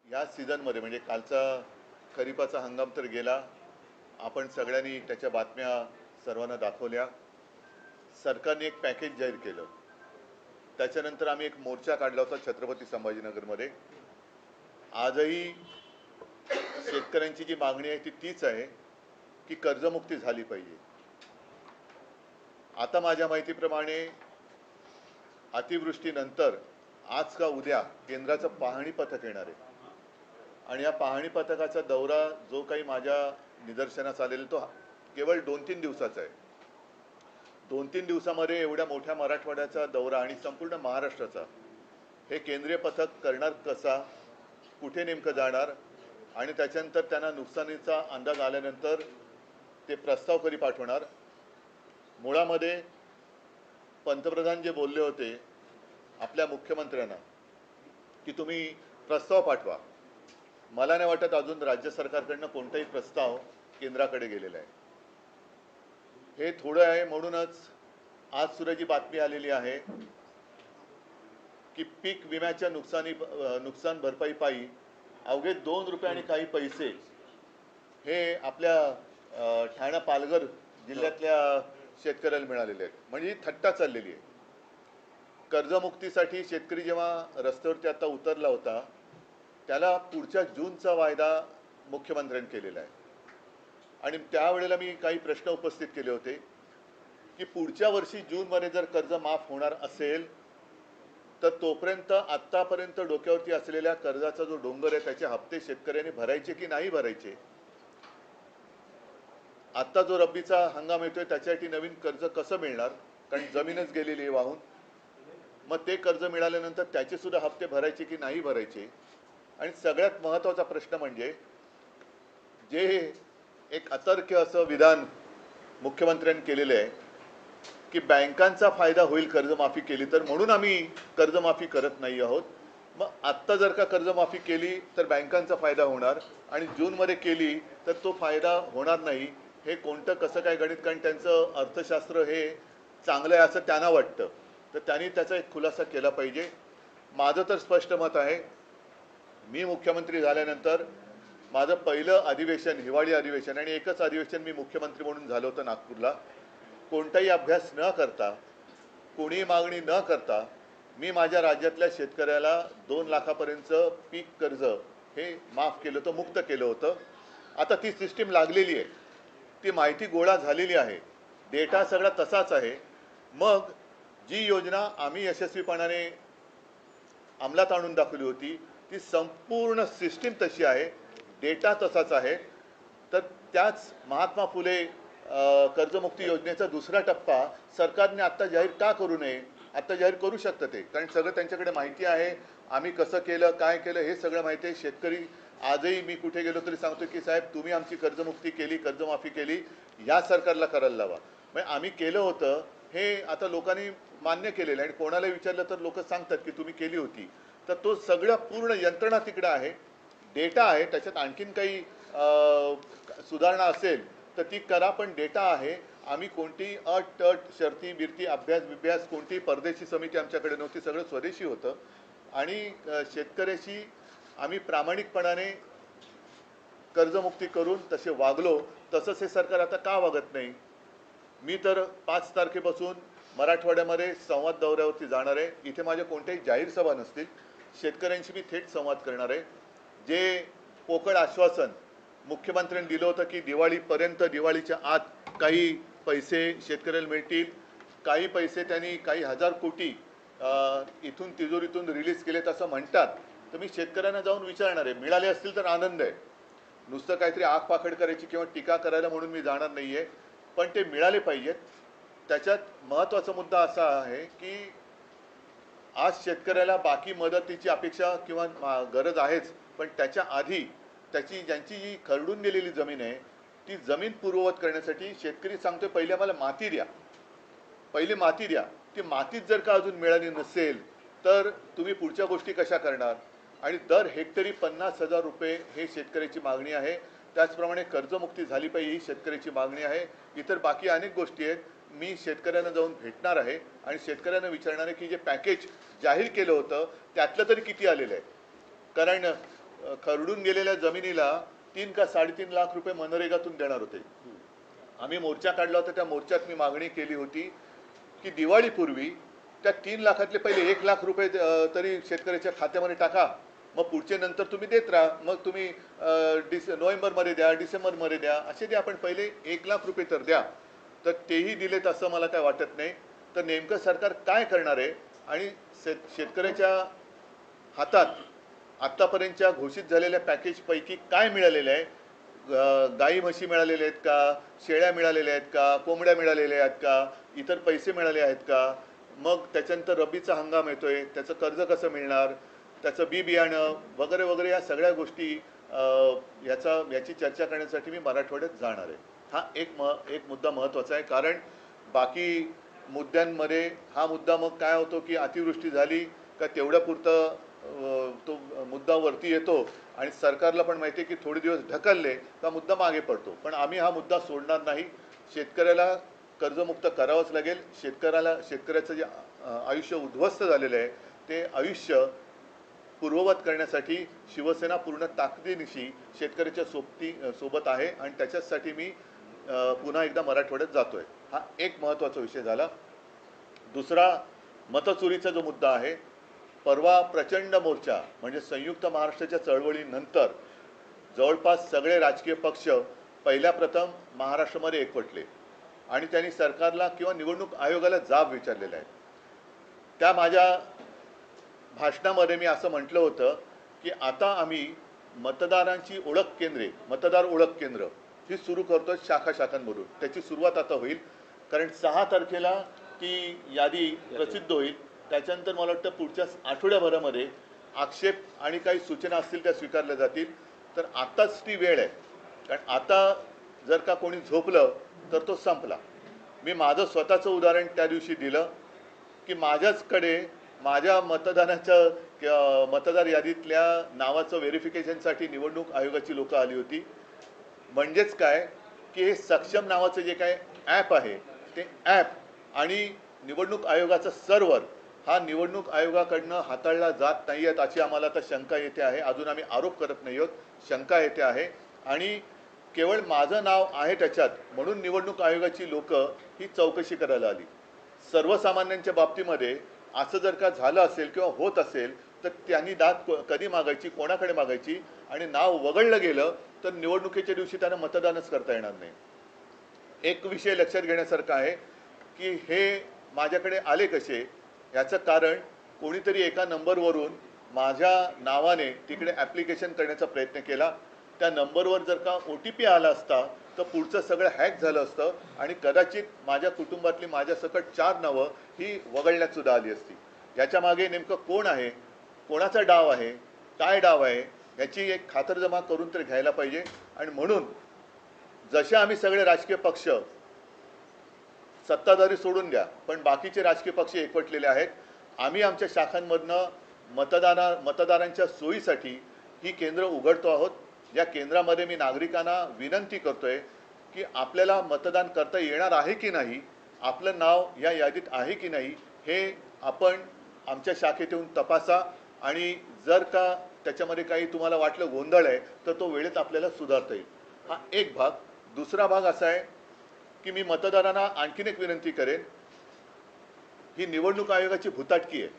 या सीझनमध्ये म्हणजे कालचा खरीपाचा हंगाम तर गेला. आपण सगळ्यांनी त्याच्या बातम्या सर्वांना दाखवल्या. सरकारने एक पॅकेज जाहीर केलं. त्याच्यानंतर आम्ही एक मोर्चा काढला होता छत्रपती संभाजीनगरमध्ये. आजही शेतकऱ्यांची जी मागणी आहे ती तीच आहे की कर्जमुक्ती झाली पाहिजे. आता माझ्या माहितीप्रमाणे अतिवृष्टीनंतर आज का उद्या केंद्राचं पाहणी पथक येणार आहे आणि या पाहणी पथकाचा दौरा जो काही माझ्या निदर्शनास आलेला तो केवळ 2-3 दिवसाचा आहे. 2-3 दिवसामध्ये एवढ्या मोठ्या मराठवाड्याचा दौरा आणि संपूर्ण महाराष्ट्राचा हे केंद्रीय पथक करणार कसा, कुठे नेमकं जाणार आणि त्याच्यानंतर त्यांना नुकसानीचा अंदाज आल्यानंतर ते प्रस्ताव कधी पाठवणार. मुळामध्ये पंतप्रधान जे बोलले होते आपल्या मुख्यमंत्र्यांना की तुम्ही प्रस्ताव पाठवा, मला नाही वाटत अजून राज्य सरकारकडनं कोणताही प्रस्ताव केंद्राकडे गेलेला आहे. हे थोडं आहे म्हणूनच आज सुद्धा जी बातमी आलेली आहे की पीक विम्याच्या नुकसान भरपाई पायी अवघे 2 रुपये आणि काही पैसे हे आपल्या ठाणे पालघर जिल्ह्यातल्या शेतकऱ्याला मिळालेले आहेत. म्हणजे ही थट्टा चाललेली आहे. कर्जमुक्तीसाठी शेतकरी जेव्हा रस्त्यावरती आता उतरला होता त्याला पुढच्या जूनचा वायदा मुख्यमंत्र्यांनी केलेला आहे आणि त्यावेळेला मी काही प्रश्न उपस्थित केले होते की पुढच्या वर्षी जूनमध्ये जर कर्ज माफ होणार असेल तर तोपर्यंत आत्तापर्यंत डोक्यावरती असलेल्या कर्जाचा जो डोंगर आहे त्याचे हप्ते शेतकऱ्यांनी भरायचे की नाही भरायचे. आत्ता जो रब्बीचा हंगाम येतोय त्याच्यासाठी नवीन कर्ज कसं मिळणार, कारण जमीनच गेलेली आहे वाहून. मग ते कर्ज मिळाल्यानंतर त्याचे सुद्धा हप्ते भरायचे की नाही भरायचे. आणि सगळ्यात महत्त्वाचा प्रश्न म्हणजे जे एक अतर्क्य असं विधान मुख्यमंत्र्यांनी केलेलं आहे की बँकांचा फायदा होईल कर्जमाफी केली तर, म्हणून आम्ही कर्जमाफी करत नाही आहोत. मग आत्ता जर का कर्जमाफी केली तर बँकांचा फायदा होणार आणि जूनमध्ये केली तर तो फायदा होणार नाही. हे कोणतं कसं काय गणित, कारण त्यांचं अर्थशास्त्र हे चांगलं आहे असं त्यांना वाटतं. तर त्यांनी त्याचा एक खुलासा केला पाहिजे. माझं तर स्पष्ट मत आहे, मी मुख्यमंत्री झाल्यानंतर माझं पहिलं अधिवेशन हिवाळी अधिवेशन आणि एकच अधिवेशन मी मुख्यमंत्री म्हणून झालं होतं नागपूरला. कोणताही अभ्यास न करता, कोणी मागणी न करता मी माझ्या राज्यातल्या शेतकऱ्याला 2 लाखापर्यंतचं पीक कर्ज हे माफ केलं होतं, मुक्त केलं होतं. आता ती सिस्टीम लागलेली आहे, ती माहिती गोळा झालेली आहे, डेटा सगळा तसाच आहे. मग जी योजना आम्ही यशस्वीपणाने अंमलात आणून दाखवली होती ती संपूर्ण सिस्टीम तशी आहे, डेटा तसाच आहे. तर त्याच महात्मा फुले कर्जमुक्ती योजनेचा दुसरा टप्पा सरकारने आत्ता जाहीर का करू नये. आत्ता जाहीर करू शकतं ते, कारण सगळं त्यांच्याकडे माहिती आहे. आम्ही कसं केलं, काय केलं हे सगळं माहिती आहे. शेतकरी आजही मी कुठे गेलो तरी सांगतो की साहेब तुम्ही आमची कर्जमुक्ती केली, कर्जमाफी केली, या सरकारला करायला लावा. म्हणजे आम्ही केलं होतं हे आता लोकांनी मान्य केलेलं आहे आणि कोणाला विचारलं तर लोक सांगतात की तुम्ही केली होती. तर तो सगळं पूर्ण यंत्रणा तिकडे आहे, डेटा आहे. त्याच्यात आणखीन काही सुधारणा असेल तर ती करा, पण डेटा आहे. आम्ही कोणतीही अट शर्ती बिरती अभ्यास कोणतीही परदेशी समिती आमच्याकडे नव्हती, सगळं स्वदेशी होतं. आणि शेतकऱ्याशी आम्ही प्रामाणिकपणाने कर्जमुक्ती करून तसे वागलो. तसंच हे सरकार आता का वागत नाही. मी तर 5 तारखेपासून मराठवाड्यामध्ये संवाद दौऱ्यावरती जाणार आहे. इथे माझ्या कोणत्याही जाहीर सभा नसतील, शेतकऱ्यांशी मी थेट संवाद करणार आहे. जे पोकळ आश्वासन मुख्यमंत्र्यांनी दिलं होतं की दिवाळीपर्यंत, दिवाळीच्या आत काही पैसे शेतकऱ्याला मिळतील, काही पैसे त्यांनी काही हजार कोटी इथून तिजोरीतून रिलीज केलेत असं म्हणतात. तर मी शेतकऱ्यांना जाऊन विचारणार आहे, मिळाले असतील तर आनंद आहे. नुसतं काहीतरी आग पाखड करायची किंवा टीका करायला म्हणून मी जाणार नाही आहे, पण ते मिळाले पाहिजेत. त्याच्यात महत्त्वाचा मुद्दा असा आहे की आज शेतकऱ्याला बाकी मदतीची अपेक्षा किंवा गरज आहेच, पण त्याच्या आधी ज्यांची जी खरडून गेलेली जमीन आहे ती जमीन पूर्ववत करण्यासाठी शेतकरी सांगतोय पहिले मला माती द्या, पहिली माती द्या. ती मातीच जर का अजून मिळाली नसेल तर तुम्ही पुढच्या गोष्टी कशा करणार. आणि दर हेक्टरी 50,000 रुपये हे शेतकऱ्याची मागणी आहे. त्याचप्रमाणे कर्जमुक्ती झाली पाहिजे ही शेतकऱ्याची मागणी आहे. इतर बाकी अनेक गोष्टी आहेत. मी शेतकऱ्यांना जाऊन भेटणार आहे आणि शेतकऱ्यांना विचारणार आहे की जे पॅकेज जाहीर केलं होतं त्यातलं तरी किती आलेलं आहे. कारण खरडून गेलेल्या जमिनीला 3 का 3.5 लाख रुपये मनरेगातून देणार होते. आम्ही मोर्चा काढला होता. त्या मोर्चात मी मागणी केली होती की दिवाळीपूर्वी त्या 3 लाखातले पहिले 1 लाख रुपये तरी शेतकऱ्याच्या खात्यामध्ये टाका, मग पुढचे नंतर तुम्ही देत राहा. मग तुम्ही नोव्हेंबरमध्ये द्या, डिसेंबरमध्ये द्या, असे द्या, पण पहिले 1 लाख रुपये तर द्या. तर तेही दिलेत असं मला काय वाटत नाही. तर नेमकं सरकार काय करणार आहे आणि शेतकऱ्याच्या हातात आत्तापर्यंतच्या घोषित झालेल्या पॅकेजपैकी काय मिळालेलं आहे? गाई म्हशी मिळालेल्या आहेत का, शेळ्या मिळालेल्या आहेत का, कोंबड्या मिळालेल्या आहेत का, इतर पैसे मिळाले आहेत का, मग त्याच्यानंतर रब्बीचा हंगाम येतोय, त्याचं कर्ज कसं मिळणार, त्याचं बी बियाणं वगैरे वगैरे, या सगळ्या गोष्टी याची चर्चा करण्यासाठी मी मराठवाड्यात जाणार आहे. हा एक मुद्दा महत्त्वाचा आहे, कारण बाकी मुद्द्यांमध्ये हा मुद्दा मग काय होतो की अतिवृष्टी झाली का तेवढ्यापुरतं तो मुद्दा वरती येतो आणि सरकारला पण माहिती आहे की थोडे दिवस ढकलले का मुद्दा मागे पडतो. पण आम्ही हा मुद्दा सोडणार नाही. शेतकऱ्याला कर्जमुक्त करावंच लागेल. शेतकऱ्याचं जे आयुष्य उद्ध्वस्त झालेलं आहे ते आयुष्य पूर्ववत करण्यासाठी शिवसेना पूर्ण ताकदीनिशी शेतकऱ्याच्या सोबत आहे आणि त्याच्यासाठी मी पुन्हा एकदा मराठवाड्यात जातोय. हा एक महत्त्वाचा विषय झाला. दुसरा, मतचोरीचा जो मुद्दा आहे, परवा प्रचंड मोर्चा म्हणजे संयुक्त महाराष्ट्राच्या चळवळीनंतर जवळपास सगळे राजकीय पक्ष पहिल्या प्रथम महाराष्ट्रामध्ये एकवटले आणि त्यांनी सरकारला किंवा निवडणूक आयोगाला जाब विचारलेला आहे. त्या माझ्या भाषणामध्ये मी असं म्हटलं होतं की आता आम्ही मतदारांची ओळख केंद्रे, मतदार ओळख केंद्र ही सुरू करतो शाखांमधून. त्याची सुरुवात आता होईल, कारण 6 तारखेला ती यादी प्रसिद्ध होईल. त्याच्यानंतर मला वाटतं पुढच्या आठवड्याभरामध्ये आक्षेप आणि काही सूचना असतील त्या स्वीकारल्या जातील. तर आत्ताच ती वेळ आहे, कारण आता जर का कोणी झोपलं तर तो संपला. मी माझं स्वतःचं उदाहरण त्या दिवशी दिलं की माझ्याचकडे माझ्या मतदार यादीतल्या नावाचं व्हेरिफिकेशनसाठी निवडणूक आयोगाची लोकं आली होती. म्हणजेच काय की हे सक्षम नावाचं जे काय ॲप आहे ते ॲप आणि निवडणूक आयोगाचा सर्व्हर हा निवडणूक आयोगाकडनं हाताळला जात नाही आहेत अशी आम्हाला आता शंका येते आहे. अजून आम्ही आरोप करत नाही आहोत, शंका येते आहे. आणि केवळ माझं नाव आहे त्याच्यात म्हणून निवडणूक आयोगाची लोकं ही चौकशी करायला आली. सर्वसामान्यांच्या बाबतीमध्ये असं जर का झालं असेल किंवा होत असेल तर त्यांनी दाद कधी मागायची, कोणाकडे मागायची, आणि नाव वगळलं गेलं तर निवडणुकीच्या दिवशी त्यांना मतदानच करता येणार नाही. एक विषय लक्षात घेण्यासारखा आहे की हे माझ्याकडे आले कसे, याचं कारण कोणीतरी एका नंबरवरून माझ्या नावाने तिकडे ॲप्लिकेशन करण्याचा प्रयत्न केला. त्या नंबरवर जर का OTP आला असता तर पुढचं सगळं हॅक झालं असतं आणि कदाचित माझ्या कुटुंबातली माझ्यासकट 4 नावं ही वगळण्यात सुद्धा आली असती. याच्या मागे नेमकं कोण आहे, कोणाचा डाव आहे, काय डाव आहे, याची एक खातरजमा करून तर घ्यायला पाहिजे. आणि म्हणून जसे आम्ही सगळे राजकीय पक्ष, सत्ताधारी सोडून द्या, पण बाकीचे राजकीय पक्ष एकवटलेले आहेत, आम्ही आमच्या शाखांमधनं मतदारांच्या सोयीसाठी ही केंद्र उघडतो आहोत. या केंद्रामध्ये मी नागरिकांना विनंती करतोय की आपल्याला मतदान करता येणार आहे की नाही, आपलं नाव या यादीत आहे की नाही, हे आपण आमच्या शाखेत येऊन तपासा. आणि जर का त्याच्यामध्ये काही तुम्हाला वाटलं गोंधळ आहे तर तो वेळेत आपल्याला सुधारता येईल. हा एक भाग. दुसरा भाग असा आहे की मी मतदारांना आणखीन एक विनंती करेन, ही निवडणूक आयोगाची भुताटकी आहे.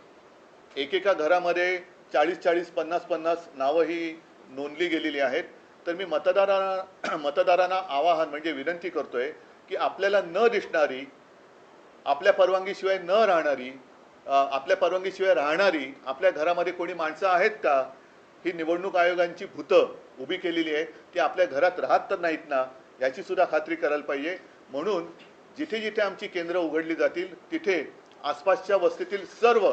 एकेका घरामध्ये 40-40, 50-50 नावं ही नोंदली गेलेली आहेत. तर मी मतदारांना आवाहन म्हणजे विनंती करतोय की आपल्याला न दिसणारी, आपल्या परवानगीशिवाय न राहणारी, आपल्या परवानगीशिवाय राहणारी आपल्या घरामध्ये कोणी माणसं आहेत का, ही निवडणूक आयोगांची भूतं उभी केलेली आहे, ती आपल्या घरात राहत तर नाहीत ना, याची सुद्धा खात्री करायला पाहिजे. म्हणून जिथे जिथे आमची केंद्र उघडली जातील तिथे आसपासच्या वस्तीतील सर्व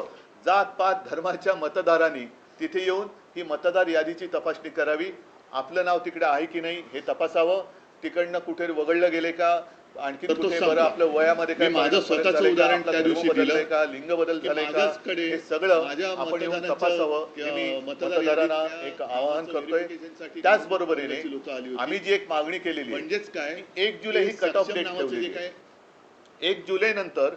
जात-पात धर्माच्या मतदारांनी तिथे येऊन ही मतदार यादीची तपासणी करावी. आपलं नाव तिकडे आहे की नाही हे तपासावं. तिकडनं कुठे वगळलं गेले का, आणखी कुठे बरं आपल्या वयामध्ये काय, माझं स्वतःचं उदाहरण त्या दिवशी दिलं का, लिंग बदल झाले का, हे सगळं आपण येऊन तपासावं. मी मतदारांना एक आवाहन करतोय. त्याचबरोबरीने आम्ही जी एक मागणी केलेली म्हणजेच काय, 1 जुलै ही कट ऑफ डेट ठेवलेली आहे. 1 जुलै नंतर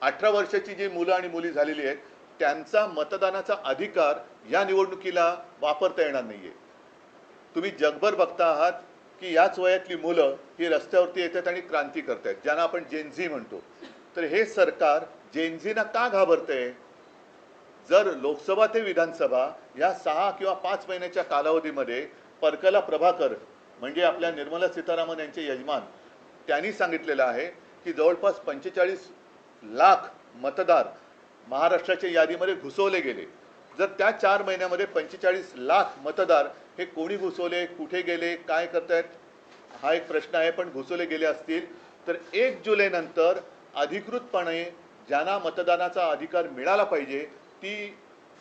18 वर्षाची जी मुलं आणि मुली झालेली आहेत त्यांचा मतदानाचा अधिकार या निवडणुकीला वापरता येणार नाहीये. तुम्ही जगभर बघता आहात की याच वयातली मुलं ही रस्त्यावरती येतात आणि क्रांती करतायत, ज्यांना आपण जेनझी म्हणतो. तर हे सरकार जेनझीना का घाबरतंय? जर लोकसभा ते विधानसभा या 6 किंवा 5 महिन्याच्या कालावधीमध्ये परकला प्रभाकर म्हणजे आपल्या निर्मला सीतारामन यांचे यजमान त्यांनी सांगितलेलं आहे की जवळपास 45 लाख मतदार महाराष्ट्राच्या यादीमध्ये घुसवले गेले. जर त्या 4 महिन्यामध्ये 45 लाख मतदार हे कोणी घुसवले, कुठे गेले, काय करतायत हा एक प्रश्न आहे. पण घुसवले गेले असतील तर 1 जुलैनंतर अधिकृतपणे ज्यांना मतदानाचा अधिकार मिळाला पाहिजे ती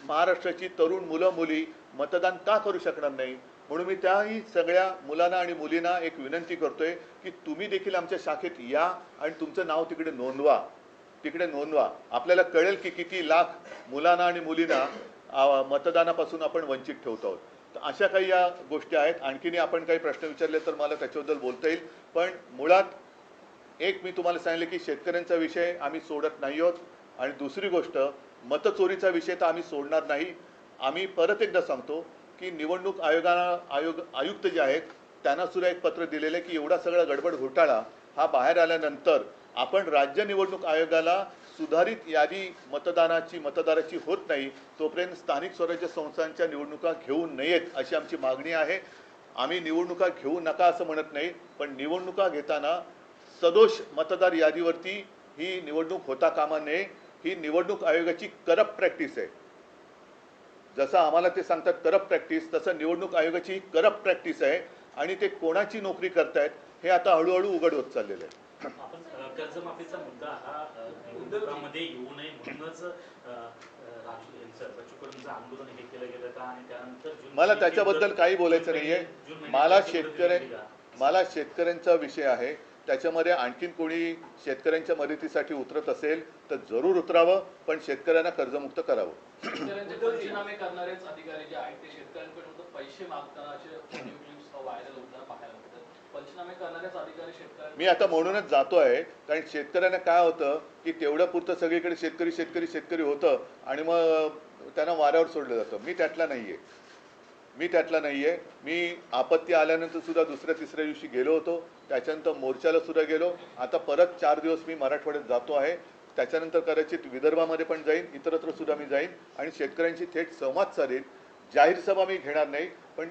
महाराष्ट्राची तरुण मुलं मुली मतदान का करू शकणार नाही? म्हणून मी त्याही सगळ्या मुलांना आणि मुलींना एक विनंती करतोय की तुम्ही देखील आमच्या शाखेत या आणि तुमचं नाव तिकडे नोंदवा. आपल्याला कळेल की किती लाख मुलांना आणि मुलींना मतदानापासून आपण वंचित ठेवत आहोत. तर अशा काही या गोष्टी आहेत. आणखीन आपण काही प्रश्न विचारले तर मला त्याच्याबद्दल बोलता येईल. पण मुळात एक मी तुम्हाला सांगितले की शेतकऱ्यांचा विषय आम्ही सोडत नाही आहोत. आणि दुसरी गोष्ट मतचोरीचा विषय तर आम्ही सोडणार नाही. आम्ही परत एकदा सांगतो की निवडणूक आयुक्त जे आहेत त्यांना सुद्धा एक पत्र दिलेलं आहे की एवढा सगळा गडबड घोटाळा हा बाहेर आल्यानंतर आपण राज्य निवडणूक आयोगाला सुधारित यादी मतदाराची होत नाही तोपर्यंत स्थानिक स्वराज्य संस्थांच्या निवडणुका घेऊ नयेत अशी आमची मागणी आहे. आम्ही निवडणुका घेऊ नका असं म्हणत नाही, पण निवडणुका घेताना सदोष मतदार यादीवरती ही निवडणूक होता कामा नये. ही निवडणूक आयोगाची करप्ट प्रॅक्टिस आहे. जसं आम्हाला ते सांगतात करप्ट प्रॅक्टिस, तसं निवडणूक आयोगाची करप्ट प्रॅक्टिस आहे. आणि ते कोणाची नोकरी करतायत हे आता हळूहळू उघड होत चाललेलं आहे. आपण कर्जमाफीचा मुद्दा हा निवडणुकांमध्ये येऊ नये म्हणूनच आंदोलन हे केलं गेलं का? आणि त्यानंतर मला त्याच्याबद्दल काही बोलायचं नाहीये. मला शेतकऱ्यांचा विषय आहे. त्याच्यामध्ये आणखीन कोणी शेतकऱ्यांच्या मदतीसाठी उतरत असेल तर जरूर उतरावं, पण शेतकऱ्यांना कर्जमुक्त करावं. शेतकऱ्यांचे पंचनामे करणारेच अधिकारी जे आहेत ते शेतकऱ्यांकडून पैसे मागतानाचे व्हायरल होतात, पाहायला मिळतात. पंचनामे करणारेच अधिकारी शेतकऱ्यांना मी आता म्हणूनच जातो आहे, कारण शेतकऱ्यांना काय होतं की तेवढ्या पुरतं सगळीकडे शेतकरी होतं आणि मग त्यांना वाऱ्यावर सोडलं जातं. मी त्यातला नाहीये. मी आपत्ती आल्यानंतर सुद्धा दुसऱ्या तिसऱ्या दिवशी गेलो होतो. त्याच्यानंतर मोर्चाला सुद्धा गेलो. आता परत 4 दिवस मी मराठवाड्यात जातो आहे. त्याच्यानंतर कदाचित विदर्भामध्ये पण जाईन, इतरत्र सुद्धा मी जाईन आणि शेतकऱ्यांशी थेट संवाद साधेन. जाहीर सभा मी घेणार नाही, पण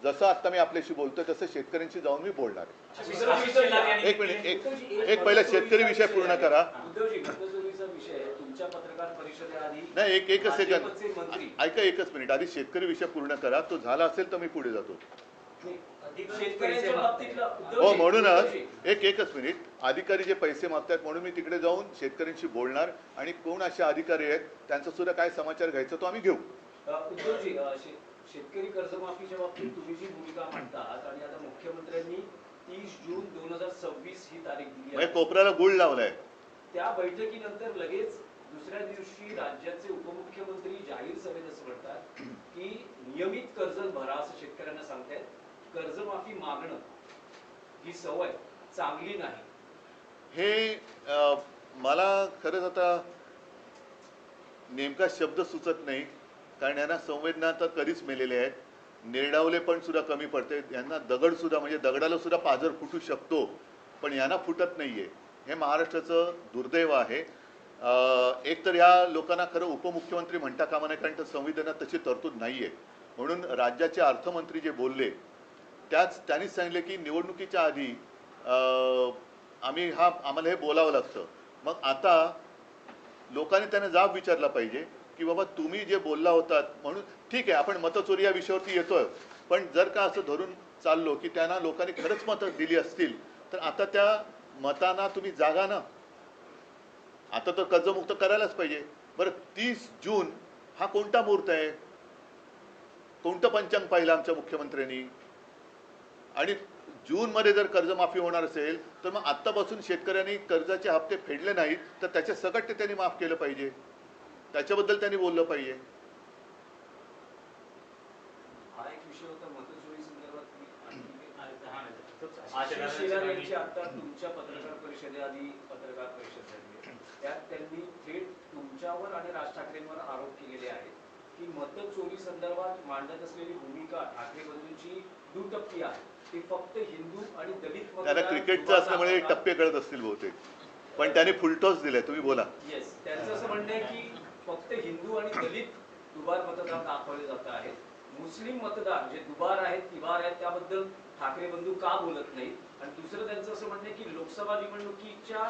जसं आता मी आपल्याशी बोलतोय तसं शेतकऱ्यांशी जाऊन मी बोलणार आहे. एक मिनिट, एक पहिला शेतकरी विषय पूर्ण करा. नाही, एकच सेकंद ऐका, एकच मिनिट. आधी शेतकरी विषय पूर्ण करा. तो झाला असेल तर मी पुढे जातो. हो, म्हणूनच एकच मिनिट. अधिकारी जे पैसे मागतात म्हणून मी तिकडे जाऊन शेतकऱ्यांशी बोलणार आणि कोण असे अधिकारी आहेत त्यांचा सुद्धा काय समाचार घ्यायचा तो आम्ही घेऊ. उद्धवजी, शेतकरी कर्जमाफीच्या बाबतीत तुम्ही जी भूमिका मांडतात आणि आता मुख्यमंत्र्यांनी 30 जून 2026 ही तारीख दिली आहे. कोपऱ्याला गुळ लावलाय. त्या बैठकीनंतर लगेच दुसऱ्या दिवशी राज्याचे उपमुख्यमंत्री जाहीर सभेत असं म्हणतात की नियमित कर्ज भरा असं शेतकऱ्यांना सांगतायत. कर्जमाफी मागणं ही सवय चांगली नाही. हे मला खरंच आता नेमका शब्द सुचत नाही, कारण यांना संवेदना तर कधीच मेलेले आहेत. निर्डावले पण सुद्धा कमी पडते. यांना दगड सुद्धा, म्हणजे दगडाला सुद्धा पाझर फुटू शकतो, पण यांना फुटत नाहीये. हे महाराष्ट्राचं दुर्दैव आहे. एक तर या लोकांना खरं उपमुख्यमंत्री म्हणता कामा नये, कारण संविधानात तशी तरतूद नाहीये. म्हणून राज्याचे अर्थमंत्री जे बोलले त्यांनीच सांगितले की निवडणुकीच्या आधी आम्हाला हे बोलावं लागतं. मग आता लोकांनी त्यांना जाब विचारला पाहिजे की बाबा तुम्ही जे बोलला होतात म्हणून ठीक आहे, आपण मतचोरी या विषयावरती येतोय, पण जर का असं धरून चाललो की त्यांना लोकांनी खरंच मतं दिली असतील तर आता त्या मतांना तुम्ही जागा ना. आता तर कर्जमुक्त करायलाच पाहिजे. बरं, 30 जून हा कोणता मुहूर्त आहे? कोणतं पंचांग पाहिलं आमच्या मुख्यमंत्र्यांनी? आणि जूनमध्ये जर कर्जमाफी होणार असेल तर मग आत्तापासून शेतकऱ्यांनी कर्जाचे हप्ते फेडले नाहीत तर त्याचे सकट ते त्यांनी माफ केलं पाहिजे. त्याच्याबद्दल त्यांनी बोललं पाहिजे. हा एक विषय होता मतचोरी संदर्भात. आशिष शेलार यांची आता तुमच्या पत्रकार परिषदेआधी पत्रकार परिषद झाली, त्यात त्यांनी थेट तुमच्यावर आणि राज ठाकरेंवर आरोप केलेले आहेत की मतचोरी संदर्भात मांडत असलेली भूमिका ठाकरे बंधूंची दुटप्पी आहे. ती फक्त हिंदू आणि दलित त्यांना क्रिकेटचं असल्यामुळे टप्पे कळत असतील बहुतेक, पण त्यांनी फुलटॉस दिलाय. तुम्ही बोला. येस, त्यांचं असं म्हणणं आहे की फक्त हिंदू आणि दलित दुबार मतदार दाखवले जात आहेत. मुस्लिम मतदार जे दुबार आहेत तिबार आहेत त्याबद्दल ठाकरे बंधू का बोलत नाहीत. आणि दुसरं त्यांचं असं म्हणणं आहे की लोकसभा निवडणुकीच्या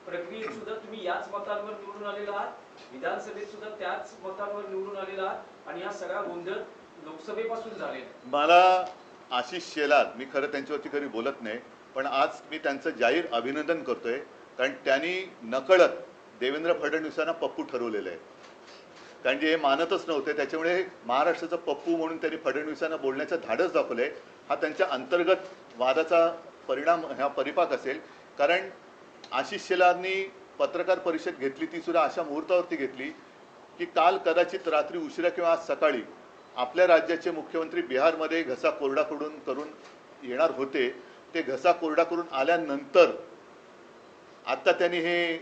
प्रक्रियेत सुद्धा तुम्ही याच मतांवर निवडून आलेला आहात, विधानसभेत सुद्धा त्याच मतांवर निवडून आलेला आहात आणि हा सगळा गोंधळ लोकसभेपासून झालेला आहे. मला आशिष शेलार, मी खरं त्यांच्यावरती कधी बोलत नाही, पण आज मी त्यांचं जाहीर अभिनंदन करतोय, कारण त्यांनी नकळत देवेंद्र फडणवीसांना पप्पू ठरवलेलं आहे. कारण जे हे मानतच नव्हते, त्याच्यामुळे महाराष्ट्राचा पप्पू म्हणून त्यांनी फडणवीसांना बोलण्याचं धाडस दाखवलंय. हा त्यांच्या अंतर्गत वादाचा परिणाम, ह्या परिपाक असेल. कारण आशिष शेलारनी पत्रकार परिषद घेतली, ती सुद्धा अशा मुहूर्तावरती घेतली की काल कदाचित रात्री उशिरा किंवा आज सकाळी आपल्या राज्याचे मुख्यमंत्री बिहारमध्ये घसा कोरडा करून येणार होते. ते घसा कोरडा करून आल्यानंतर आता त्यांनी हे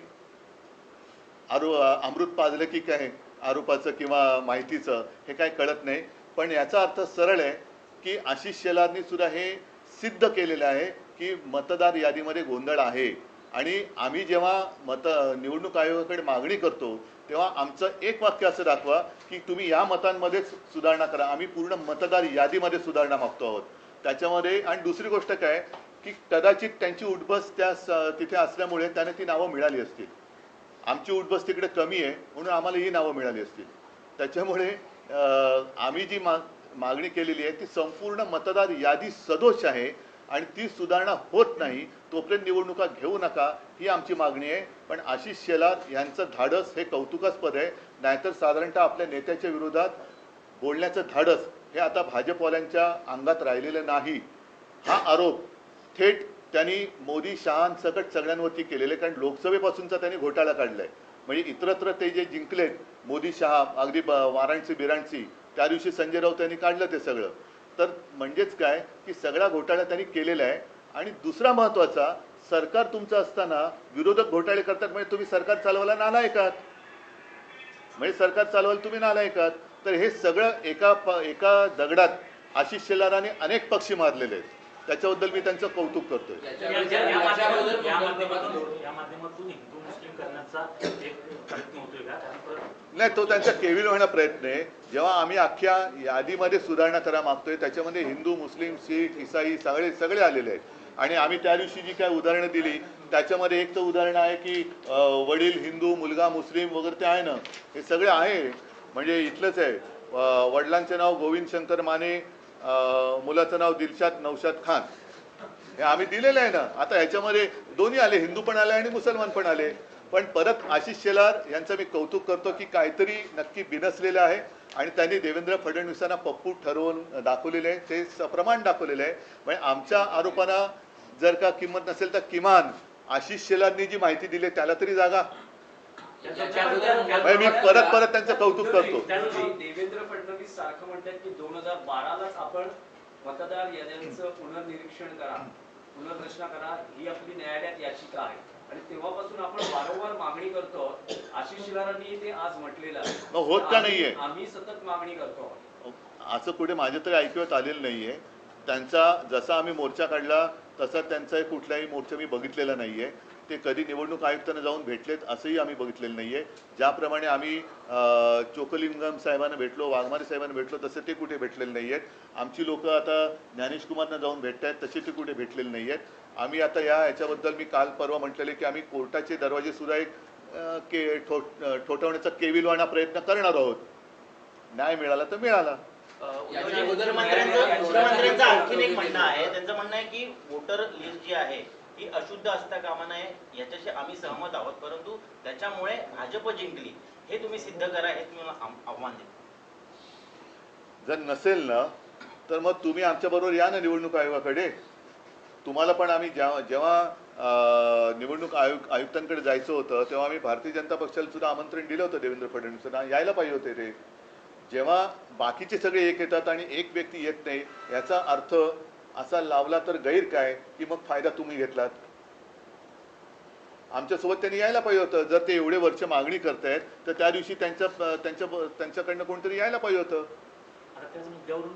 अमृत पाजलं की काय आरोपाचं किंवा माहितीचं, हे काय कळत नाही. पण याचा अर्थ सरळ आहे की आशिष शेलारनी सुद्धा हे सिद्ध केलेलं आहे की मतदार यादीमध्ये गोंधळ आहे. आणि आम्ही जेव्हा निवडणूक आयोगाकडे मागणी करतो तेव्हा आमचं एक वाक्य असं दाखवा की तुम्ही या मतांमध्येच सुधारणा करा. आम्ही पूर्ण मतदार यादीमध्ये सुधारणा मागतो आहोत त्याच्यामध्ये. आणि दुसरी गोष्ट काय की कदाचित त्यांची उठबस तिथे असल्यामुळे त्यांना ती नावं मिळाली असतील. आमची उठबस तिकडे कमी आहे म्हणून आम्हाला ही नावं मिळाली असतील. त्याच्यामुळे आम्ही जी मागणी केलेली आहे ती संपूर्ण मतदार यादी सदोष आहे आणि ती सुधारणा होत नाही तोपर्यंत निवडणुका घेऊ नका, ही आमची मागणी आहे. पण आशिष शेलार यांचं धाडस हे कौतुकास्पद आहे. नाहीतर साधारणतः आपल्या नेत्याच्या विरोधात बोलण्याचं धाडस हे आता भाजपवाल्यांच्या अंगात राहिलेलं नाही. हा आरोप थेट त्यांनी मोदी शहांसकट सगळ्यांवरती केलेले, कारण लोकसभेपासूनचा त्यांनी घोटाळा काढलाय. म्हणजे इतरत्र ते जे जिंकलेत मोदी शहा, अगदी वाराणसी बिराणसी, त्या दिवशी संजय राऊत यांनी काढलं ते सगळं. तर म्हणजेच काय की सगळा घोटाळा त्यांनी केलेला आहे. आणि दुसरा महत्त्वाचा, सरकार तुमचं असताना विरोधक घोटाळे करतात म्हणजे तुम्ही सरकार चालवायला नालायकात, म्हणजे सरकार चालवायला तुम्ही नालायकात. तर हे सगळं एका दगडात आशिष शेलाराने अनेक पक्षी मारलेले आहेत. त्याच्याबद्दल मी त्यांचं कौतुक करतोय. या माध्यमातून हिंदू मुस्लिम करण्याचा एक प्रयत्न होतोय का? नाही, तो त्यांचा केविल होण्याचा प्रयत्न आहे. जेव्हा आम्ही अख्ख्या यादीमध्ये सुधारणा करा मागतोय त्याच्यामध्ये हिंदू, मुस्लिम, शीख, ईसाई सगळे आलेले आहेत. आणि आम्ही त्या दिवशी जी काय उदाहरणं दिली त्याच्यामध्ये एक तर उदाहरण आहे की वडील हिंदू, मुलगा मुस्लिम वगैरे ते आहे ना, हे सगळे आहे. म्हणजे इथलंच आहे, वडिलांचे नाव गोविंद शंकर माने, मुलाचं नाव दिलशाद नौशाद खान, हे आम्ही दिलेलं आहे ना. आता ह्याच्यामध्ये दोन्ही आले, हिंदू पण आले आणि मुसलमान पण आले. पण परत आशिष शेलार यांचं मी कौतुक करतो की काहीतरी नक्की बिनसलेलं आहे आणि त्यांनी देवेंद्र फडणवीसांना पप्पू ठरवून दाखवलेले आहे, ते सप्रमाण दाखवलेलं आहे. म्हणजे आमच्या आरोपांना जर का किंमत नसेल तर किमान आशिष शेलारनी जी माहिती दिली त्याला तरी जागा. मी परत त्यांचं कौतुक करतो. देवेंद्र फडणवीस सारखं म्हणतात की 2012लाच आपण मतदार याद्यांचं पुनर्निरीक्षण करा, पुनर्रचना करा, ही आपली न्यायालयात याचिका आहे. आणि तेव्हापासून आपण वारंवार मागणी करतो. आशिष शेलारांनी ते आज म्हटलेलं आहे, होत का नाहीये, आम्ही सतत मागणी करतो. असं कुठे माझ्या तरी ऐकवत आलेलं नाहीये. त्यांचा जसा आम्ही मोर्चा काढला तसा त्यांचा कुठलाही मोर्चा मी बघितलेला नाहीये. ते कधी निवडणूक आयुक्तांना जाऊन भेटलेत असंही आम्ही बघितलेलं नाहीये. ज्याप्रमाणे आम्ही चोकलिंगम साहेबांना भेटलो, वाघमारे साहेबांना भेटलो, तसे ते कुठे भेटलेले नाही आहेत. आमची लोकं आता ज्ञानेश कुमारना जाऊन भेटत आहेत, तसे ते कुठे भेटलेले नाही आहेत. आम्ही आता ह्याच्याबद्दल मी काल परवा म्हटलेले की आम्ही कोर्टाचे दरवाजे सुद्धा एक ठोठवण्याचा केविलवाणा प्रयत्न करणार आहोत. न्याय मिळाला तर मिळाला. मुख्यमंत्र्यांचं आणखीन एक म्हणणं आहे, त्यांचं म्हणणं आहे की वोटर लिस्ट जी आहे ही अशुद्ध असता कामा नये, याच्याशी आम्ही सहमत आहोत, परंतु त्याच्यामुळे भाजप जिंकली हे तुम्ही सिद्ध करा, हे तुम्ही आव्हान देता. जर नसेल ना तर मग तुम्ही आमच्याबरोबर या ना निवडणूक आयोगाकडे. तुम्हाला पण आम्ही जेव्हा निवडणूक आयुक्तांकडे जायचं होतं तेव्हा आम्ही भारतीय जनता पक्षाला सुद्धा आमंत्रण दिलं होतं. देवेंद्र फडणवीसांना यायला पाहिजे होते ते. जेव्हा बाकीचे सगळे एक येतात आणि एक व्यक्ती येत नाही, याचा अर्थ असा लावला तर गैर काय की मग फायदा तुम्ही घेतलात. आमच्यासोबत त्यांनी यायला पाहिजे होतं. जर ते एवढे वर्ष मागणी करतायत तर त्या दिवशी त्यांच्याकडनं कोणतरी यायला पाहिजे होतं. आता त्याच मुद्द्यावरून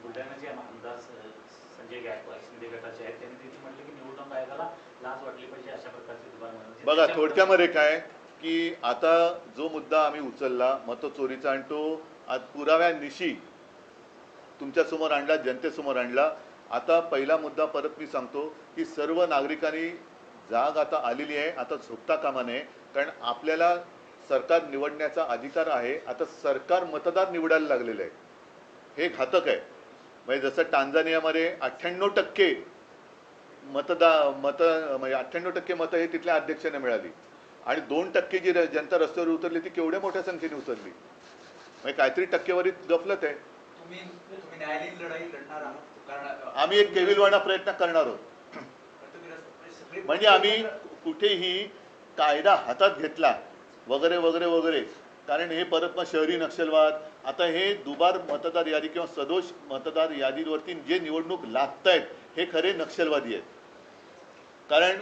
बुलढाण्याचे आमदार संजय गायकवाड शिंदे गटाचे आहेत, त्यांनी तिथे म्हटलं की निवडणूक आयोगाला लाच वाटली पाहिजे अशा प्रकारचे दुबार बघा थोडक्यामध्ये काय की आता जो मुद्दा आम्ही उचलला मतचोरीचा आणि तो आज पुराव्यानिशी तुमच्यासमोर आणला, जनतेसमोर आणला. आता पहिला मुद्दा परत मी सांगतो की सर्व नागरिकांनी जाग आता आलेली आहे. आता झोपता कामा नये, कारण आपल्याला सरकार निवडण्याचा अधिकार आहे. आता सरकार मतदार निवडायला लागलेलं आहे, हे घातक आहे. म्हणजे जसं टांझानियामध्ये 98% म्हणजे 98% मतं हे तिथल्या अध्यक्षांना मिळाली आणि 2% जी जनता रस्त्यावर उतरली ती केवढ्या मोठ्या संख्येने उतरली. म्हणजे काहीतरी टक्केवारीत गफलत आहे. तुम्ही न्यायालयीन लढाई लढणार आहात कारण आम्ही एक केविलवाणा प्रयत्न करणार आहोत. म्हणजे आम्ही कुठेही कायदा हातात घेतला वगैरे वगैरे वगैरे, कारण हे परत मग शहरी नक्षलवाद, आता हे दुबार मतदार यादी किंवा सदोष मतदार यादीवरती जे निवडणूक लागतायत हे खरे नक्षलवादी आहेत. कारण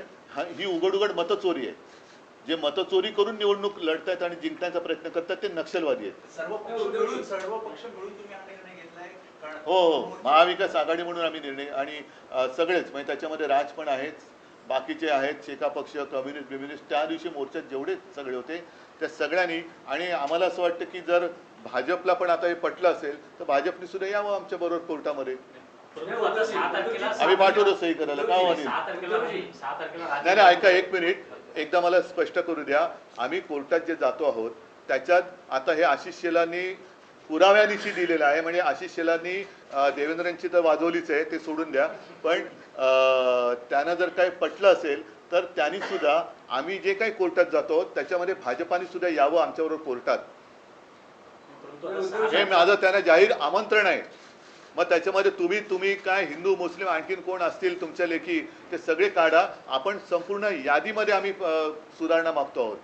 ही उघड उघड मतचोरी आहे. जे मतचोरी करून निवडणूक लढतायत आणि जिंकण्याचा प्रयत्न करतात ते नक्षलवादी आहेत. सर्व पक्ष मिळून तुम्ही हा निर्णय घेतलाय कारण हो, महाविकास आघाडी म्हणून आम्ही निर्णय आणि सगळेच म्हणजे त्याच्यामध्ये राज पण आहेत, बाकीचे आहेत, शेका पक्ष, कम्युनिस्ट त्या दिवशी मोर्चात जेवढे सगळे होते त्या सगळ्यांनी. आणि आम्हाला असं वाटतं की जर भाजपला पण आता हे पटलं असेल तर भाजपने सुद्धा यावं आमच्या बरोबर कोर्टामध्ये. परंतु आता 6 तारखेला आम्ही पाठवतो सही करायला, का वाटेल. 6 तारखेला नाही ऐका एक मिनिट, एकदा मला स्पष्ट करू द्या. आम्ही कोर्टात जे जातो आहोत त्याच्यात आता हे आशिष शेलारनी पुराव्यानिशी दिलेलं आहे. म्हणजे आशिष शेलारनी देवेंद्रांची तर वाजवलीच आहे, ते सोडून द्या. पण त्यांना जर काही पटलं असेल तर त्यांनी सुद्धा आम्ही जे काही कोर्टात जातो त्याच्यामध्ये भाजपाने सुद्धा यावं आमच्याबरोबर कोर्टात. हे माझं त्यांना जाहीर आमंत्रण आहे. मग त्याच्यामध्ये तुम्ही काय हिंदू मुस्लिम आणखीन कोण असतील तुमच्या लेखी ते सगळे काढा. आपण संपूर्ण यादीमध्ये आम्ही सुधारणा मागतो आहोत.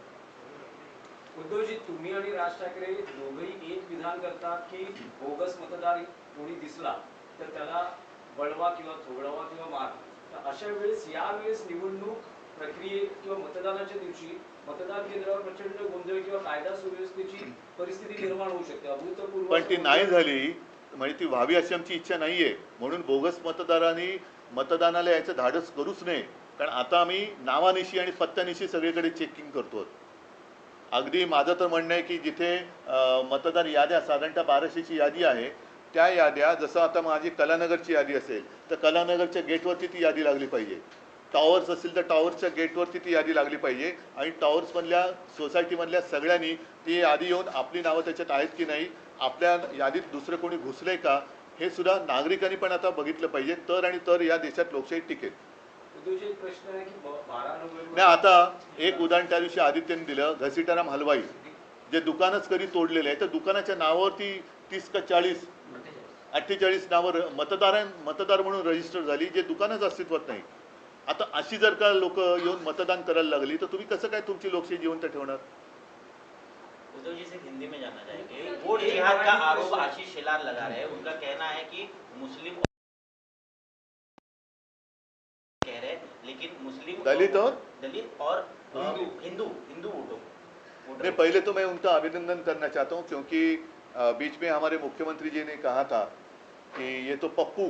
उद्धवजी, तुम्ही आणि राज ठाकरे दोघंही एक विधान करतात की बोगस मतदार कोणी दिसला तर त्याला बळवा किंवा थोडवा किंवा मार. तर अशा वेळेस यावेळेस निवडणूक प्रक्रियेत किंवा मतदानाच्या दिवशी मतदान केंद्रावर प्रचंड गोंधळ किंवा कायदा सुव्यवस्थेची परिस्थिती निर्माण होऊ शकते. अभूतपूर्व पण ती नाही झाली म्हणजे ती व्हावी अशी आमची इच्छा नाहीये. म्हणून बोगस मतदारांनी मतदानाला याचं धाडस करूच नये. कारण आता आम्ही नावानिशी आणि पत्त्यानिशी सगळीकडे चेकिंग करतो. अगदी माझं तर म्हणणं आहे की जिथे मतदार याद्या साधारणतः 1200ची यादी आहे त्या याद्या, जसं आता माझी कलानगरची यादी असेल तर कलानगरच्या गेटवरती ती यादी लागली पाहिजे. टॉवर्स असेल तर टॉवरच्या गेटवरती ती यादी लागली पाहिजे आणि टॉवर्समधल्या सोसायटीमधल्या सगळ्यांनी ती यादी येऊन आपली नावं त्याच्यात आहेत की नाही, आपल्या यादीत दुसरं कोणी घुसलंय का, हे सुद्धा नागरिकांनी पण आता बघितलं पाहिजे. तर या देशात लोकशाही टिकेल. प्रश्न आहे की 12 नोव्हेंबर नाही, आता एक उदाहरण त्या दिवशी आदित्यने दिलं, घसीटाराम हलवाई जे दुकानच कधी तोडलेलं आहे तर दुकानाच्या नावावरती 30 का 48 नावं मतदार म्हणून रजिस्टर झाली, जे दुकानच अस्तित्वात नाही. आता अशी जर का लोक येऊन मतदान करायला लागली तर तुम्ही कसं काय तुमची लोकशाही जिवंत ठेवणार. उद्धव जी से हिंदी में जानना चाहेंगे. वोट जिहाद का आरोप आशीष शेलार लगा रहे हैं. उनका कहना है कि मुस्लिम कह रहे हैं, लेकिन मुस्लिम दलित और हिंदू वोटों. मैं पहले तो मैं उनका अभिनंदन करना चाहता हूँ क्योंकि बीच में हमारे मुख्यमंत्री जी ने कहा था कि ये तो पप्पू,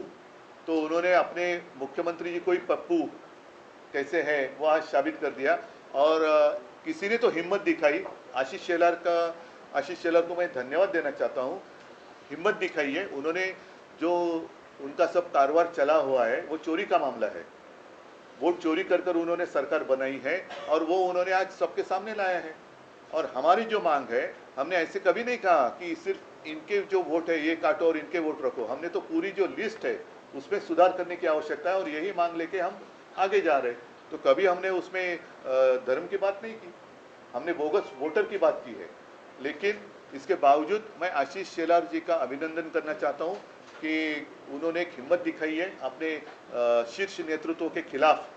तो उन्होंने अपने मुख्यमंत्री जी को ही पप्पू कैसे है वो आज साबित कर दिया. और किसी ने तो हिम्मत दिखाई. आशीष शेलार को मैं धन्यवाद देना चाहता हूँ. हिम्मत दिखाई है उन्होंने. जो उनका सब कारोबार चला हुआ है वो चोरी का मामला है. वोट चोरी कर उन्होंने सरकार बनाई है और वो उन्होंने आज सबके सामने लाया है. और हमारी जो मांग है, हमने ऐसे कभी नहीं कहा कि सिर्फ इनके जो वोट है ये काटो और इनके वोट रखो. हमने तो पूरी जो लिस्ट है उसमें सुधार करने की आवश्यकता है और यही मांग लेके हम आगे जा रहे हैं. तो कभी हमने उसमें धर्म की बात नहीं की, हमने बोगस वोटर की बात की है. लेकिन इसके बावजूद मैं आशीष शेलार जी का अभिनंदन करना चाहता हूँ कि उन्होंने एक हिम्मत दिखाई है अपने शीर्ष नेतृत्व के खिलाफ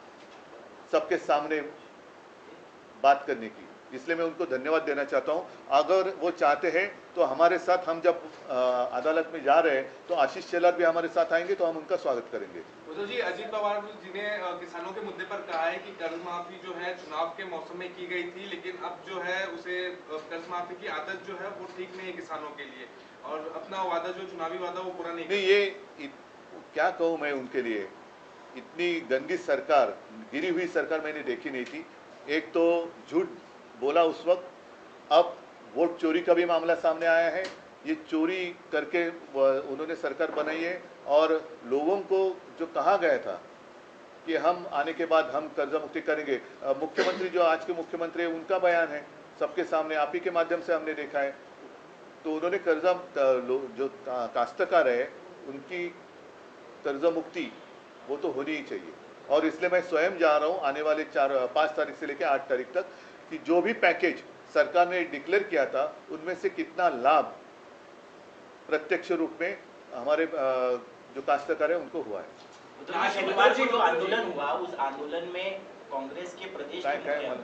सबके सामने बात करने की. इसलिए मैं उनको धन्यवाद देना चाहता हूँ। अगर वो चाहते हैं तो हमारे साथ, हम जब अदालत में जा रहे हैं तो आशीष शेलार भी हमारे साथ आएंगे, तो हम उनका स्वागत करेंगे। उद्धव जी, अजीत पवार जी ने किसानों के मुद्दे पर कहा है कि कर्ज माफी जो है चुनाव के मौसम में की गई थी, लेकिन अब जो है उसे कर्ज माफी की आदत जो है वो ठीक नहीं है किसानों के लिए, और अपना वादा जो चुनावी वादा वो पूरा नहीं ये क्या कहूँ मैं उनके लिए, इतनी गंदी सरकार, गिरी हुई सरकार मैंने देखी नहीं थी। एक तो झूठ बोला उस वक्त, अब वोट चोरी का भी मामला सामने आया है। ये चोरी करके उन्होंने सरकार बनाई है, और लोगों को जो कहा गया था कि हम आने के बाद हम कर्जा मुक्ति करेंगे, मुख्यमंत्री जो आज के मुख्यमंत्री है उनका बयान है सबके सामने, आप ही के माध्यम से हमने देखा है। तो उन्होंने कर्जा जो काश्तकार है उनकी कर्जा मुक्ति वो तो होनी ही चाहिए, और इसलिए मैं स्वयं जा रहा हूँ आने वाले 5 तारीख से लेकर 8 तारीख तक कि जो भी पैकेज सरकार ने डिक्लेयर किया था उनमें से कितना लाभ प्रत्यक्ष रूप में हमारे जो काश्तकार है उनको हुआ है। तो शनिवार को जो आंदोलन हुआ, उस आंदोलन में कांग्रेस के प्रदेश के मुखिया,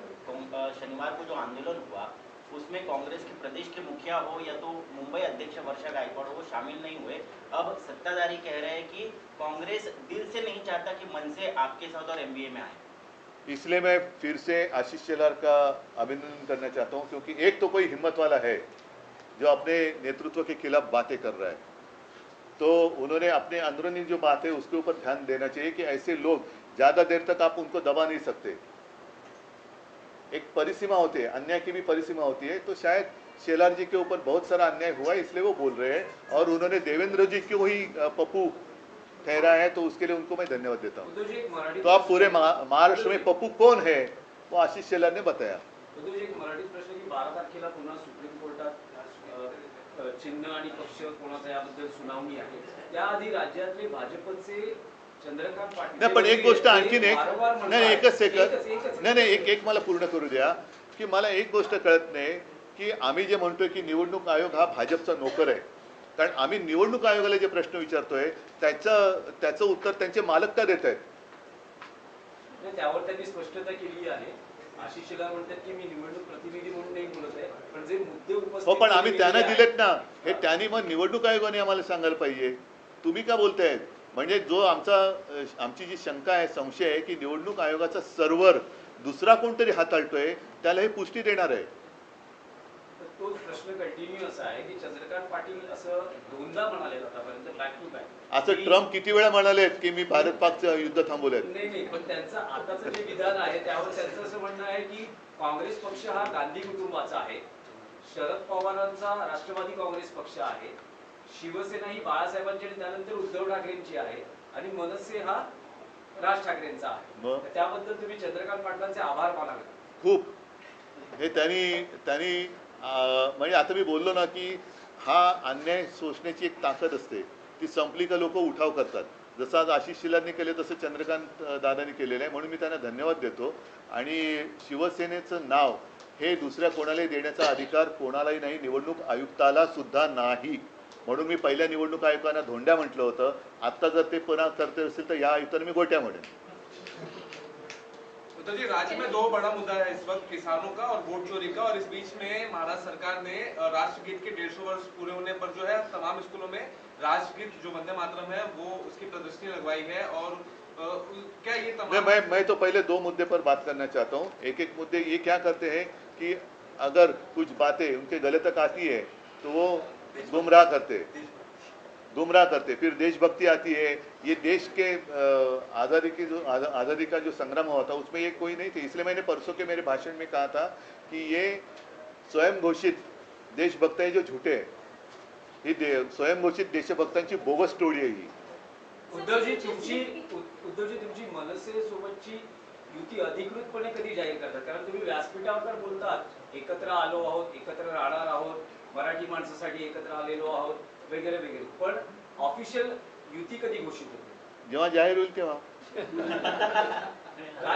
शनिवार को जो आंदोलन हुआ उसमें कांग्रेस के प्रदेश के मुखिया हो या तो मुंबई अध्यक्ष वर्षा गायकवाड़ हो, वो शामिल नहीं हुए। अब सत्ताधारी कह रहे हैं कि कांग्रेस दिल से नहीं चाहता कि मन से आपके साथ और एमबीए में आए। इसलिए मैं फिर से आशीष शेलार का अभिनंदन करना चाहता हूं, क्योंकि एक तो कोई हिम्मत वाला है जो अपने नेतृत्व के खिलाफ बातें कर रहा है, तो उन्होंने अपने अंदरूनी जो बात है उसके ऊपर ध्यान देना चाहिए कि ऐसे लोग ज़्यादा देर तक आप उनको दबा नहीं सकते। एक परिसीमा होती है, अन्याय की भी परिसीमा होती है। तो शायद शेलार जी के ऊपर बहुत सारा अन्याय हुआ है, इसलिए वो बोल रहे हैं, और उन्होंने देवेंद्र जी को ही पप्पू ठहरा है, तो उसके लिए उनको मैं धन्यवाद देता हूँ। तो आप पूरे महाराष्ट्र में पप्पू कौन है वो आशीष शेलार ने बताया। एक मराठी प्रश्न की 12 तारखेला पुन्हा सुप्रीम कोर्टात चिन्ह आणि पक्ष कोणाचा याबद्दल सुनावणी आहे। त्याआधी राज्यातले भाजपचे चंद्रकांत पाटील, नाही पण एक गोष्ट आणखीन एक, नाही एकच सेकंद, नाही एक मला पूर्ण करू द्या, की मला एक गोष्ट कळत नाही की आम्ही जे म्हणतोय की निवडणूक आयोग हा भाजपचा नोकर आहे, कारण आम्ही निवडणूक आयोगाला जे प्रश्न विचारतोय त्याचं उत्तर त्यांचे मालक का देत आहेत? त्यावर त्यांनी स्पष्टता केली आहे। आशिष शेलार म्हणतात की मी निवडणूक प्रतिनिधी म्हणून नाही बोलत आहे, पण जे मुद्दे उपस्थित हो, पण आम्ही त्यांना दिलेत ना, हे त्यांनी मग निवडणूक आयोगाने आम्हाला सांगायला पाहिजे। तुम्ही का बोलताय? म्हणजे जो आमची जी शंका आहे, संशय आहे की निवडणूक आयोगाचा सर्व्हर दुसरा कोणतरी हाताळतोय, त्याला हे पुष्टी देणार आहे। तो प्रश्न कंटिन्यू असा आहे की चंद्रकांत पाटील असं दोनदा म्हणाले आतापर्यंत बॅक टू बॅक, असं ट्रम्प किती वेळा म्हणालेत की मी भारत पाकचं युद्ध थांबवलंय? नाही, पण त्यांचं आताचं जे विधान आहे त्यावर त्यांचं असं म्हणणं आहे की काँग्रेस पक्ष हा गांधी कुटुंबाचा आहे, शरद पवारांचा राष्ट्रवादी काँग्रेस पक्ष आहे, शिवसेना ही बाळासाहेबांची आणि त्यानंतर उद्धव ठाकरेंची आहे, आणि मनसे हा राज ठाकरेंचा आहे। त्याबद्दल तुम्ही चंद्रकांत पाटलांचे आभार मानावे। खूप हे त्यांनी म्हणजे आता मी बोललो ना की हा अन्याय सोसण्याची एक ताकद असते, ती संपली का लोक उठाव करतात। जसं आज आशिष शेलारने केले तसं चंद्रकांत दादांनी केलेलं आहे, म्हणून मी त्यांना धन्यवाद देतो। आणि शिवसेनेचं नाव हे दुसऱ्या कोणालाही देण्याचा अधिकार कोणालाही नाही, निवडणूक आयुक्ताला सुद्धा नाही, म्हणून मी पहिल्या निवडणूक आयोगाने धोंड्या म्हटलं होतं। आता जर ते पुन्हा करते असेल तर या आयुक्तांना मी गोट्या म्हणेन। उद्धव जी, राज्य में 2 बड़ा मुद्दा है इस वक्त, किसानों का और वोट चोरी का, और इस बीच में महाराष्ट्र सरकार ने राष्ट्रगीत के 150 वर्ष पूरे होने पर जो है तमाम स्कूलों में राष्ट्रगीत जो वंदे मातरम है वो उसकी प्रदर्शनी लगवाई है। और क्या ये तमाम मैं तो पहले 2 मुद्दे पर बात करना चाहता हूँ। एक मुद्दे ये क्या करते हैं कि अगर कुछ बातें उनके गले तक आती है तो वो गुमराह करते, फिर देशभक्ति आती है। ये देश के आज़ादी का जो संग्राम हुआ था उसमें ये कोई नहीं थे, इसलिए मैंने परसों के मेरे भाषण में कहा था कि ये स्वयं घोषित देशभक्त है जो झूठे हैं, ही स्वयं घोषित देशभक्तांची बोगस टोळी आहे ही। उद्धवजी तुमची मनसे सोबतची युती अधिकृतपणे कधी जाहीर करतात? कारण तुम्ही व्यासपीठावर बोलतात एकत्र आलो आहोत, एकत्र राहणार आहोत, मराठी माणसासाठी एकत्र आलेलो आहोत वगैरे वगैरे, पण ऑफिशियल युती कधी घोषित होते? जेव्हा जाहीर होईल तेव्हा।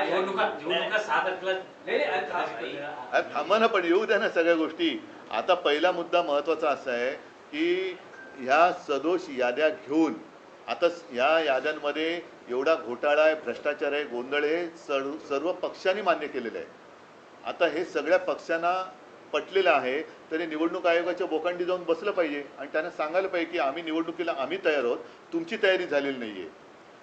निवडणुका 7 तारखेला थांबा ना, पण येऊ द्या ना सगळ्या गोष्टी। आता पहिला मुद्दा महत्त्वाचा असा आहे की ह्या सदोष याद्या घेऊन आता या याद्यांमध्ये एवढा घोटाळा आहे, भ्रष्टाचार आहे, गोंधळ आहे, सर्व पक्षांनी मान्य केलेलं आहे। आता हे सगळ्या पक्षांना पटलेलं आहे, तरी निवडणूक आयोगाच्या बोकांडी जाऊन बसलं पाहिजे आणि त्यांना सांगायला पाहिजे की आम्ही निवडणुकीला आम्ही तयार आहोत, तुमची तयारी झालेली नाही आहे.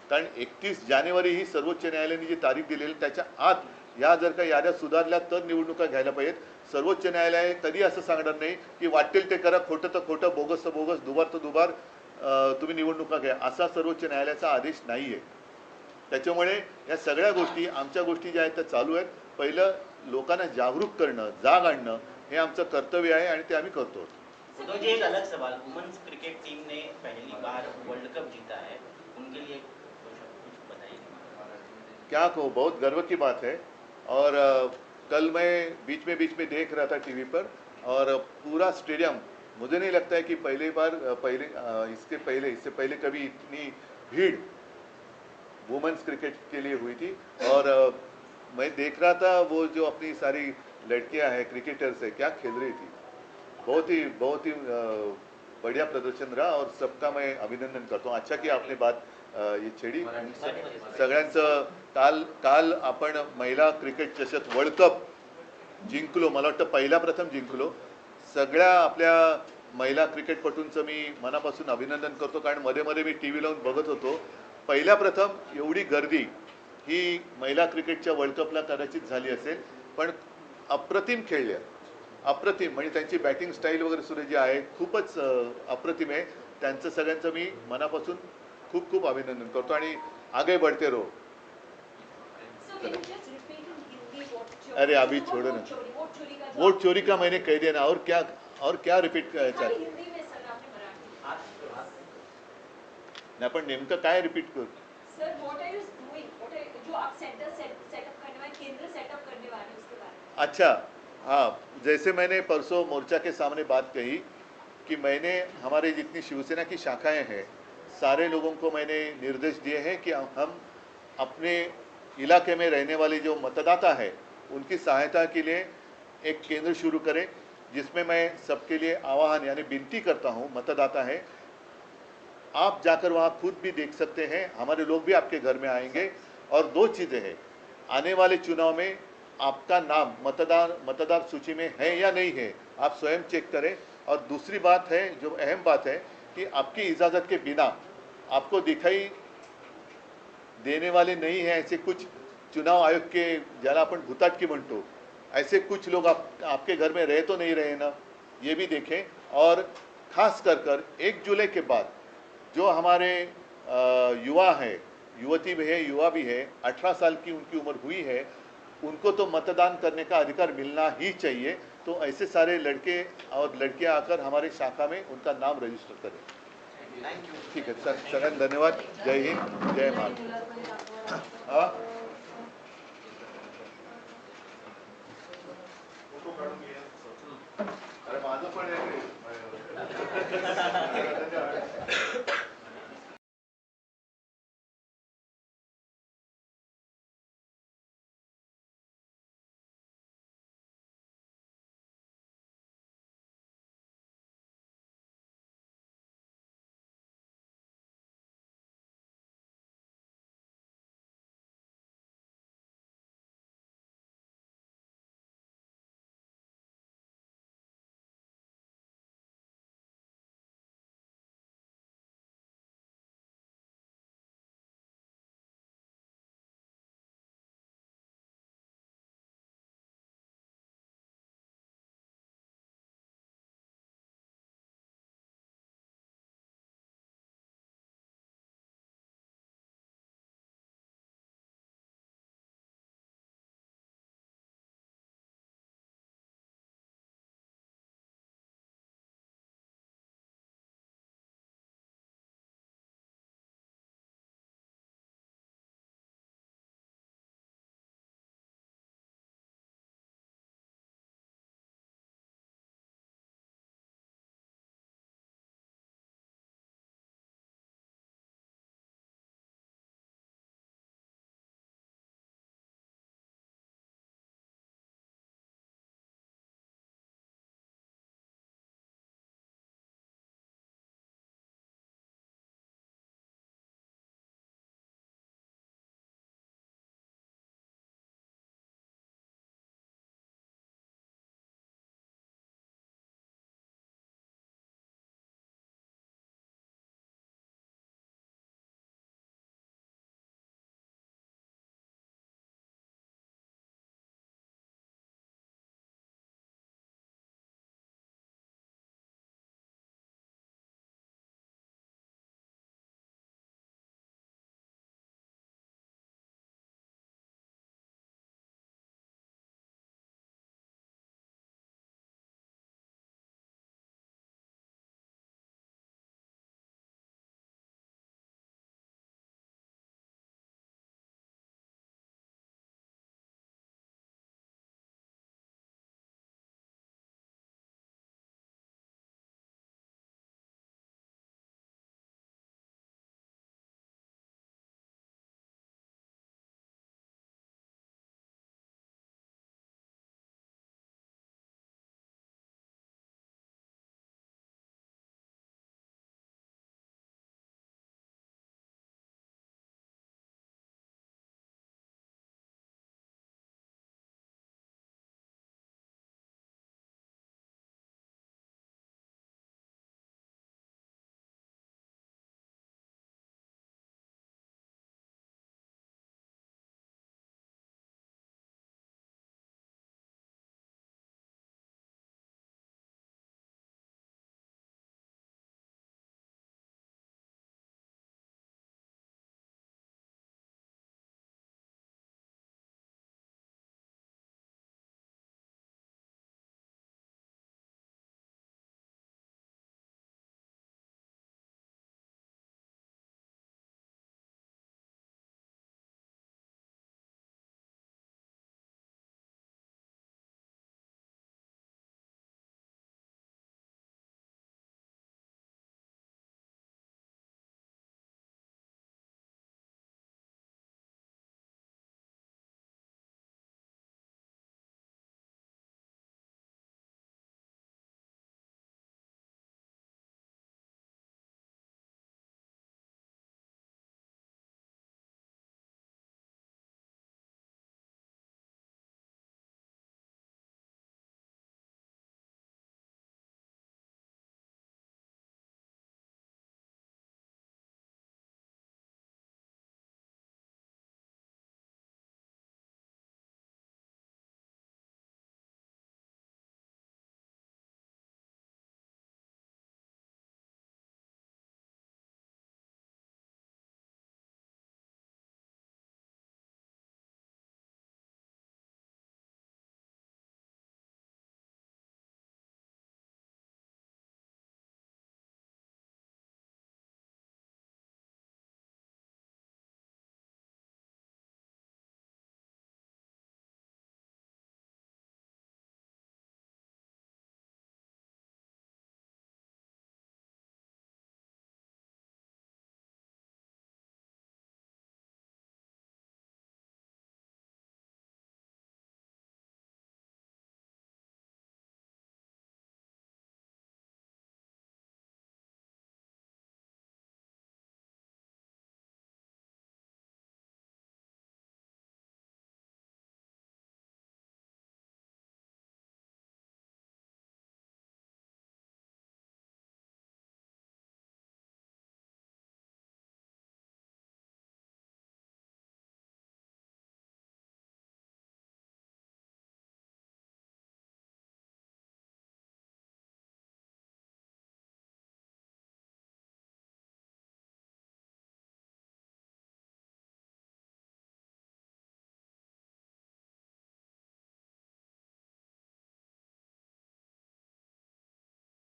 कारण 31 जानेवारी ही सर्वोच्च न्यायालयाने जी तारीख दिलेली त्याच्या आत या जर का याद्या सुधारल्या तर निवडणुका घ्यायला पाहिजेत. सर्वोच्च न्यायालय कधी असं सांगणार नाही की वाटेल ते करा, खोटं तर खोटं, बोगस तर बोगस, दुबार तर दुबार, तुम्ही निवडणुका घ्या, असा सर्वोच्च न्यायालयाचा आदेश नाही आहे. त्याच्यामुळे या सगळ्या गोष्टी, आमच्या गोष्टी ज्या आहेत त्या चालू आहेत. पहिलं लोकांना जागरूक करणं, जाग आणणं हे आमचं कर्तव्य आहे आणि ते आम्ही करतो. तो जी एक अलग सवाल, वुमेन्स क्रिकेट टीम ने पहली बार वर्ल्ड कप जीता है, उनके लिए कुछ बताइए. क्या कहो, बहुत गर्व की बात है. और कल मैं बीच में देख रहा था टीवी पर, और पूरा स्टेडियम, मुझे नहीं लगता है कि इससे पहले कभी इतनी भीड़ वुमेन्स क्रिकेट के लिए हुई थी. और मैं देख रहा था वो जो अपनी सारी लड़कियां हैं क्रिकेटर्स है, क्या खेल रही थी. बहुत ही बढ़िया प्रदर्शन रहा और सबका मैं अभिनंदन करता हूँ. अच्छा की आपने बात ये छेडी. सगळ्यांचं काल आपण महिला क्रिकेट चषक वर्ल्ड कप जिंकलो, मला वाटतं पहिला प्रथम जिंकलो. सगळ्या आपल्या महिला क्रिकेटपटूंचं मी मनापासून अभिनंदन करतो. कारण मध्ये मध्ये मी टी व्ही लावून बघत होतो, पहिल्या प्रथम एवढी गर्दी ही महिला क्रिकेटच्या वर्ल्ड कपला कदाचित झाली असेल. पण अप्रतिम खेळल्या, अप्रतिम. म्हणजे त्यांची बॅटिंग स्टाईल वगैरे सुद्धा जी आहे खूपच अप्रतिम आहे. त्यांचं सगळ्यांचं मी मनापासून खूप खूप अभिनंदन करतो आणि आगे बढ़ते रहो. अरे अभी छोड़ो ना, वोट चोरी का मैंने कह दिया ना, और क्या रिपीट करायचं. नाही पण नेमकं काय रिपीट करू. Sir what are you doing, जो आप सेंटर सेटअप करने वाले, केंद्र सेटअप करने वाले, उसके बारे में. अच्छा, हाँ, जैसे मैंने परसों मोर्चा के सामने बात कही कि मैंने हमारे जितनी शिवसेना की शाखाएं हैं सारे लोगों को मैंने निर्देश दिए हैं कि हम अपने इलाके में रहने वाले जो मतदाता है उनकी सहायता के लिए एक केंद्र शुरू करें, जिसमें मैं सबके लिए आह्वान यानी विनती करता हूं. मतदाता है, आप जाकर वहां खुद भी देख सकते हैं, हमारे लोग भी आपके घर में आएंगे. और दो चीज़ें हैं, आने वाले चुनाव में आपका नाम मतदार सूची में है या नहीं है, आप स्वयं चेक करें. और दूसरी बात है, जो अहम बात है, कि आपकी इजाज़त के बिना आपको दिखाई देने वाले नहीं हैं ऐसे कुछ चुनाव आयोग के, ज्याला आपण भुताटकी म्हणतो, ऐसे कुछ लोग आपके घर में रह तो नहीं रहे ना, ये भी देखें. और खास कर 1 जुलाई के बाद जो हमारे युवा हैं, युवती भी है, युवा भी है, 18 साल की उनकी उम्र हुई है, उनको तो मतदान करने का अधिकार मिलना ही चाहिए. तो ऐसे सारे लड़के और लड़कियां आकर हमारे शाखा में उनका नाम रजिस्टर करें. ठीक है सर, सगळ्यांना धन्यवाद. जय हिंद, जय महाराष्ट्र. हाँ, अरे माझं पण आहे.